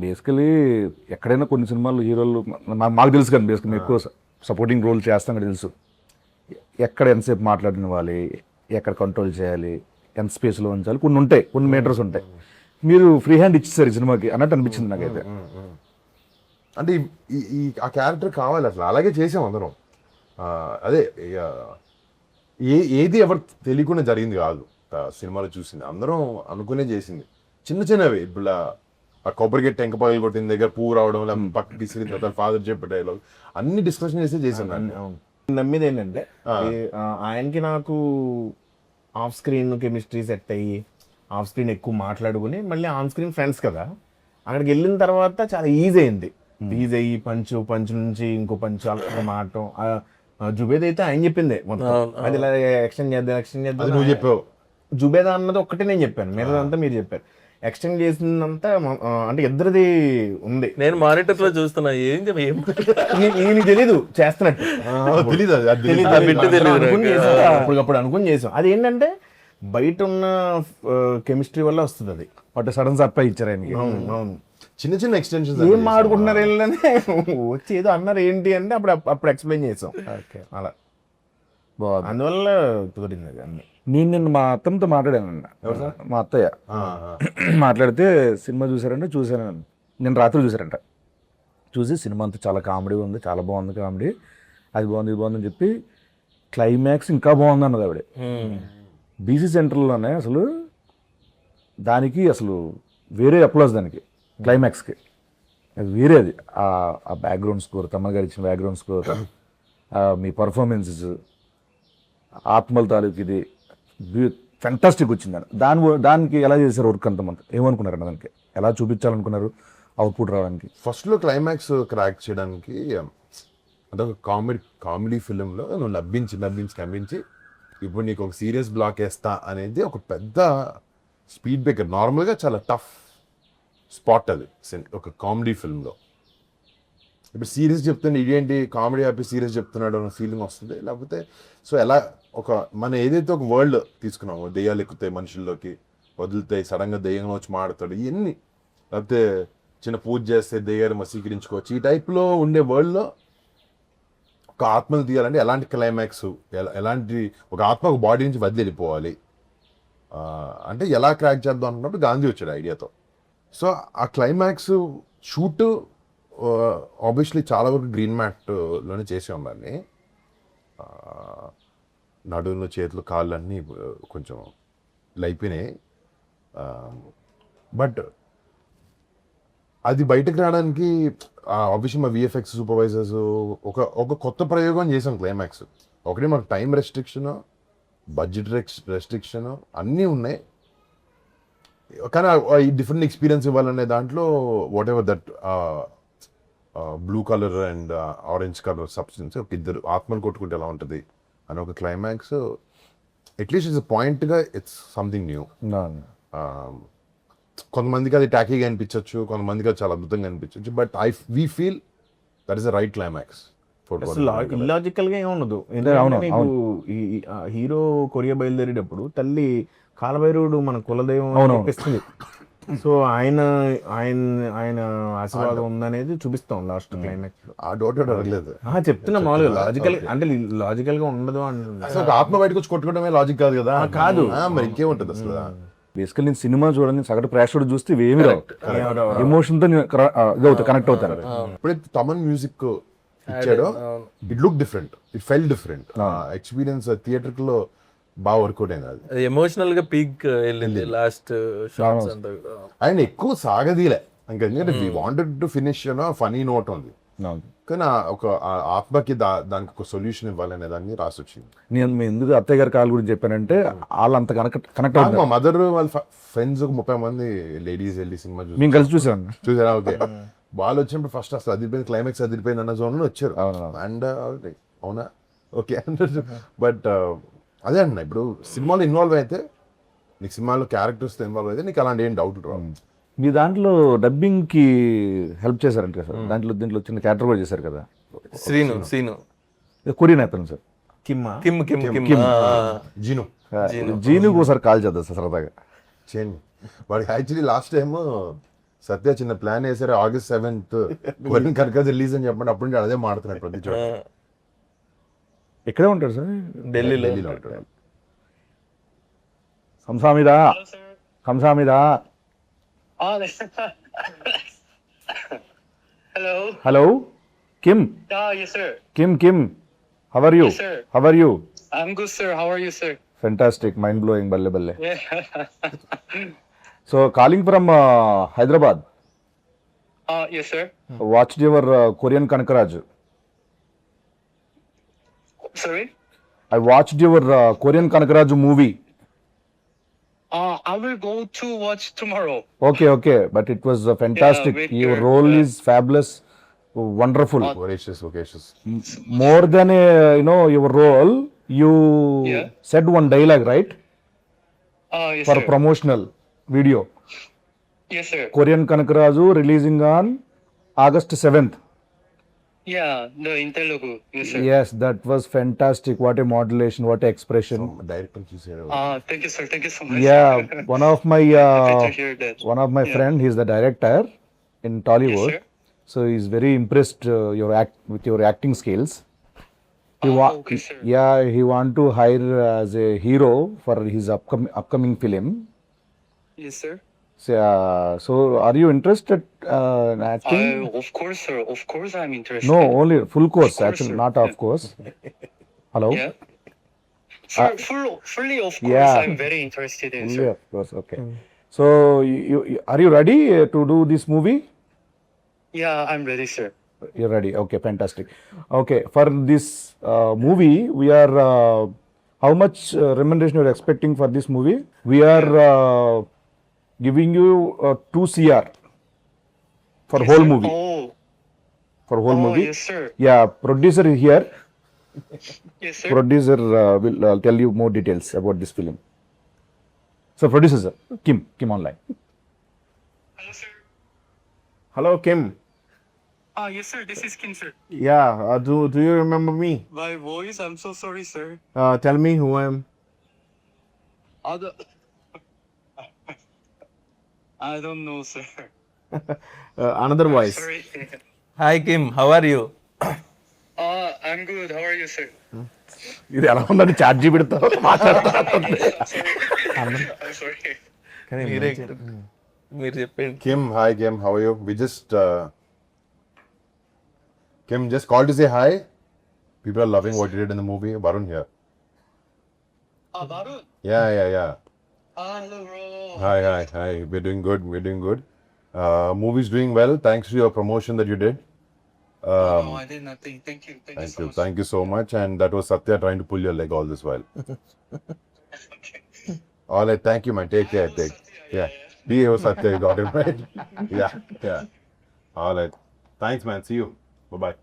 Basically ఎక్కడైనా కొన్ని సినిమాలు హీరోలు మాకు తెలుసు కానీ బేసికల్ మేము ఎక్కువ సపోర్టింగ్ రోల్ చేస్తాం కూడా తెలుసు. ఎక్కడ ఎంతసేపు మాట్లాడినవ్వాలి, ఎక్కడ కంట్రోల్ చేయాలి, ఎంత స్పేస్లో ఉంచాలి, కొన్ని ఉంటాయి, కొన్ని మీటర్స్ ఉంటాయి. మీరు ఫ్రీ హ్యాండ్ ఇచ్చేసారు ఈ సినిమాకి అన్నట్టు అనిపించింది నాకైతే. అంటే ఆ క్యారెక్టర్ కావాలి అసలు, అలాగే చేసాం అందరం. అదే ఏది ఎవరు తెలియకుండా జరిగింది కాదు, సినిమాలో చూసింది అందరం అనుకునే చేసింది. చిన్న చిన్నవి ఇప్పుడు ఆ కొబ్బరికెట్ టెంక పగలు కొట్టిన దగ్గర పువ్వు రావడం, లేకపోతే పక్కకి తీసుకుని తర్వాత ఫాదర్ చెప్పే డైలాగ్ అన్ని డిస్కషన్ చేసి చేసాను. నమ్మేది ఏంటంటే ఆయనకి నాకు ఆఫ్ స్క్రీన్ కెమిస్ట్రీ సెట్ అయ్యి ఆఫ్ స్క్రీన్ ఎక్కువ మాట్లాడుకుని మళ్ళీ ఆన్ స్క్రీన్ ఫ్రెండ్స్ కదా, అక్కడికి వెళ్ళిన తర్వాత చాలా ఈజీ అయింది. ఈజీ అయ్యి పంచు నుంచి ఇంకో పంచు అలా మాడటం. జుబేద్ అయితే ఆయన చెప్పిందే మొత్తం, అది ఇలా ఎక్స్టెండ్ చేద్దాం నువ్వు చెప్పావు. జుబేదా అన్నది ఒక్కటే నేను చెప్పాను, మిగతాదంతా మీరు చెప్పారు. ఎక్స్టెండ్ చేసిందంతా అంటే ఇద్దరిది ఉంది. నేను మానిటర్ లో చూస్తున్నా, నీకు తెలీదు చేస్తున్నట్టు, అప్పటికప్పుడు అనుకుని చేసాం. అది ఏంటంటే బయట ఉన్న కెమిస్ట్రీ వల్ల వస్తుంది అది. బట్ సడన్ సర్ప్రైజ్ ఇచ్చారు ఆయనకి. అవును, చిన్న చిన్న ఎక్స్టెన్షన్స్ ఏం మాడుకుంటున్నారు వెళ్ళనే వచ్చి ఏదో అన్నారు ఏంటి అంటే అప్పుడు ఎక్స్ప్లెయిన్ చేసాం. అలా బాగుంది, అందువల్ల కుదిరింది అది అన్ని. నేను నిన్న మా అత్తమ్మతో మాట్లాడాను, మా అత్తయ్య మాట్లాడితే సినిమా చూసారంటే చూసాను, నేను రాత్రి చూసారంట. చూసి సినిమా అంతా చాలా కామెడీ ఉంది, చాలా బాగుంది కామెడీ, అది బాగుంది ఇది బాగుంది అని చెప్పి క్లైమాక్స్ ఇంకా బాగుంది అన్నది ఆవిడ. బీసీ సెంటర్లోనే అసలు దానికి అసలు వేరే అప్లాస్ దానికి క్లైమాక్స్కి, అది వేరే. అది ఆ బ్యాక్గ్రౌండ్ స్కోర్, తమ్మగారు గారు ఇచ్చిన బ్యాక్గ్రౌండ్ స్కోర్, మీ పర్ఫార్మెన్సెస్, ఆత్మల తాలూకు ఇది ఫెంటాస్టిక్ వచ్చిందని. దానికి ఎలా చేశారు వర్క్ అంతమంది, ఏమనుకున్నారండి దానికి, ఎలా చూపించాలనుకున్నారు అవుట్పుట్ రావడానికి? ఫస్ట్లో క్లైమాక్స్ క్రాక్ చేయడానికి అదొక కామెడీ ఫిలింలో నువ్వు నవ్వించి ఇప్పుడు నీకు ఒక సీరియస్ బ్లాక్ వేస్తా అనేది ఒక పెద్ద స్పీడ్ బ్రేకర్. నార్మల్గా చాలా టఫ్ స్పాట్ అది ఒక కామెడీ ఫిల్మ్లో. ఇప్పుడు సీరియస్ చెప్తుంటే ఇదేంటి కామెడీ ఆపి సీరియస్ చెప్తున్నాడు అన్న ఫీలింగ్ వస్తుంది. లేకపోతే సో ఎలా మనం ఏదైతే ఒక వరల్డ్ తీసుకున్నామో, దెయ్యాలు ఎక్కుతాయి మనుషుల్లోకి, వదులుతాయి, సడన్గా దెయ్యంగా వచ్చి మాడతాడు, ఇవన్నీ, లేకపోతే చిన్న పూజ చేస్తే దెయ్యాలు మసీకరించుకోవచ్చు, ఈ టైప్లో ఉండే వరల్డ్లో ఒక ఆత్మను తీయాలంటే ఎలాంటి క్లైమాక్స్, ఎలాంటి ఒక ఆత్మ ఒక బాడీ నుంచి వదిలి వెళ్ళిపోవాలి అంటే ఎలా క్రాక్ చేద్దాం అనుకున్నప్పుడు గాంధీ వచ్చాడు ఐడియాతో. సో ఆ క్లైమాక్స్ షూట్ ఆబ్వియస్లీ చాలా వరకు గ్రీన్ మ్యాట్లోనే చేసాం దాన్ని. నడువులు, చేతులు, కాళ్ళు అన్నీ కొంచెం లైపోయినాయి. బట్ అది బయటకు రావడానికి ఆబ్వియస్లీ మా విఎఫ్ఎక్స్ సూపర్వైజర్స్ ఒక కొత్త ప్రయోగం చేసాం క్లైమాక్స్. ఒకటి మాకు టైం రెస్ట్రిక్షన్, బడ్జెట్ రెస్ట్రిక్షన్ అన్నీ ఉన్నాయి, కానీ ఈ డిఫరెంట్ ఎక్స్పీరియన్స్ ఇవ్వాలనే దాంట్లో what ever that blue colour and orange colour substance, ఒక ఇద్దరు ఆత్మలు కొట్టుకుంటే ఎలా ఉంటుంది అని ఒక క్లైమాక్స్. అట్లీస్ట్ ఇట్స్ పాయింట్గా ఇట్స్ సంథింగ్ న్యూ. కొంతమందికి అది టాకీగా అనిపించవచ్చు, కొంతమందికి అది చాలా అద్భుతంగా అనిపించవచ్చు, but we feel that is the right climax. Illogical గా ఏముండదు. హీరో కొరియా బయలుదేరేటప్పుడు తల్లి కాలభైరవుడు మన కులదైవం అనిపిస్తుంది. సో ఆయన ఆశీర్వాదం ఉందనేది చూపిస్తాం లాస్ట్ క్లైమాక్స్. ఆ డౌట్ అడగలేదు, చెప్తున్నా మామూలుగా లాజికల్ అంటే లాజికల్ గా ఉండదు అంటే అసలు ఆత్మ బయటకు వచ్చి కొట్టుకోవడమే లాజిక్ కాదు కదా. కాదు, మరి ఇంకేముంటది అసలు. బేసికల్ నేను సినిమా చూడండి, సగటు ప్రేక్షకుడు చూస్తే ఏమి రావు, ఎమోషన్తో కనెక్ట్ అవుతారు. ఎప్పుడైతే తమన్ మ్యూజిక్ ఇచ్చాడో it look different, it fell different. Experience theatre లో బాగా వర్కౌట్ అయింది. అది ఎమోషనల్ గా పీక్ వెళ్ళింది లాస్ట్ షాట్స్ అంతా. ఆయన ఎక్కువ సాగదీలే, ఎందుకంటే we wanted to finish funny note ఉంది, కానీ ఒక ఆత్మకి దానికి ఒక సొల్యూషన్ ఇవ్వాలనే దాన్ని రాసి వచ్చింది. నేను ఎందుకు అత్తయ్య గారి కాల్ గురించి చెప్పానంటే వాళ్ళంత కనెక్ట్ అవుతుంది. మా మదర్ వాళ్ళ ఫ్రెండ్స్ ఒక 30 మంది లేడీస్ వెళ్ళి సినిమా మేము కలిసి చూసారా? ఓకే, వాళ్ళు వచ్చినప్పుడు ఫస్ట్ అసలు అదిరిపోయింది, క్లైమాక్స్ అదిరిపోయింది అన్న జోన్లో వచ్చారు. అండ్ అవునా ఓకే, బట్ అదే అన్న, ఇప్పుడు సినిమాలో ఇన్వాల్వ్ అయితే నీకు సినిమాలో క్యారెక్టర్స్తో ఇన్వాల్వ్ అయితే నీకు అలాంటి ఏం డౌట్ రావు. మీ దాంట్లో డబ్బింగ్కి హెల్ప్ చేశారంట కదా సార్, దీంట్లో చిన్న క్యారెక్టర్ కూడా చేశారు కదా, సీను కొరియన్ అయిపోయింది సార్, జీనుకు ఒకసారి కాల్ చేద్దాం సార్ సరదాగా. చేయండి. వాడికి యాక్చువల్లీ లాస్ట్ టైం సత్య చిన్న ప్లాన్ వేసారు August 7th Korean Kanakaraju release అని చెప్పండి, అప్పుడు నుంచి అదే మాడుతున్నాడు ప్రతి చోట. ఎక్కడే ఉంటారు సార్? ఢిల్లీలో ఢిల్లీలో ఉంటాడు. కంసామిదా కంసామిదా. Oh, hello. Hello Kim Ah, yes, sir. Kim how are you? Yes, sir. How are you? I'm good, sir. How are you, sir? Fantastic, mind blowing, బల్లె బల్లె. Yeah. So calling from Hyderabad. Yes, sir. Watched your Korean Kanakaraju. Sorry. I watched your Korean Kanakaraju movie. I will go to watch tomorrow. Okay, but it was fantastic. with Your your, role is fabulous, wonderful. Voracious. More than your role, you Yeah. said one dialogue, right? Yes, For sir. promotional video. Yes, sir. Korean Kanakaraju releasing on August 7th. Yeah, the in Telugu. Yes, sir. Yes, that was fantastic. What a modulation, what a expression. Director చూసారు. Thank you, sir. Thank you so much. Yeah, one of my Happy to hear that. one of my friend, he's the director in Tollywood. Yes, sir. So he's very impressed with your acting skills. Okay, sir. Yeah, he want to hire as a hero for his upcoming film. Yes, sir. So are you interested in acting? Of course, sir. Of course, I'm interested. No, only full course, Of course, actually, sir. not off course. Hello? Yeah. Sir, fully, of course, Yeah. I'm very interested in, Only sir. of course, okay. So are you ready to do this movie? Yeah, I'm ready, sir. You're ready. Okay, fantastic. Okay, for this movie, we are how much remuneration you're expecting for this movie? We are giving you 2 CR for Yes, whole sir. movie. For whole Oh, movie. yes, sir. Yeah, producer is here. Yes, sir. Producer will tell you more details about this film. So producer sir, Kim online. Hello, sir. Hello, Kim. Yes, sir. This is Kim, sir. Yeah, do you remember me? My voice? I'm so sorry, sir. Tell me who I am. I don't know, sir. Another voice. Sorry. Hi Kim, how are you? I'm good. How are you, sir? ఇది ఎలా ఉందని chat జీబీతో మాట్లాడుతున్నారు. I'm sorry. మీరు చెప్పండి. Hi Kim, how are you? We just Kim just called to say hi. People are loving what you did in the movie. Varun here. Varun. Yeah. Hello, bro. Hi. We're doing good. Movie's doing well thanks to your promotion that you did. No, I did nothing. Thank you. Thank you so much. Thank you so much. And that was Satya trying to pull your leg all this while. Okay. All right, thank you, man. Take care. Yeah. Be here, Satya. You got it right. Yeah. All right. Thanks, man. See you. Bye-bye.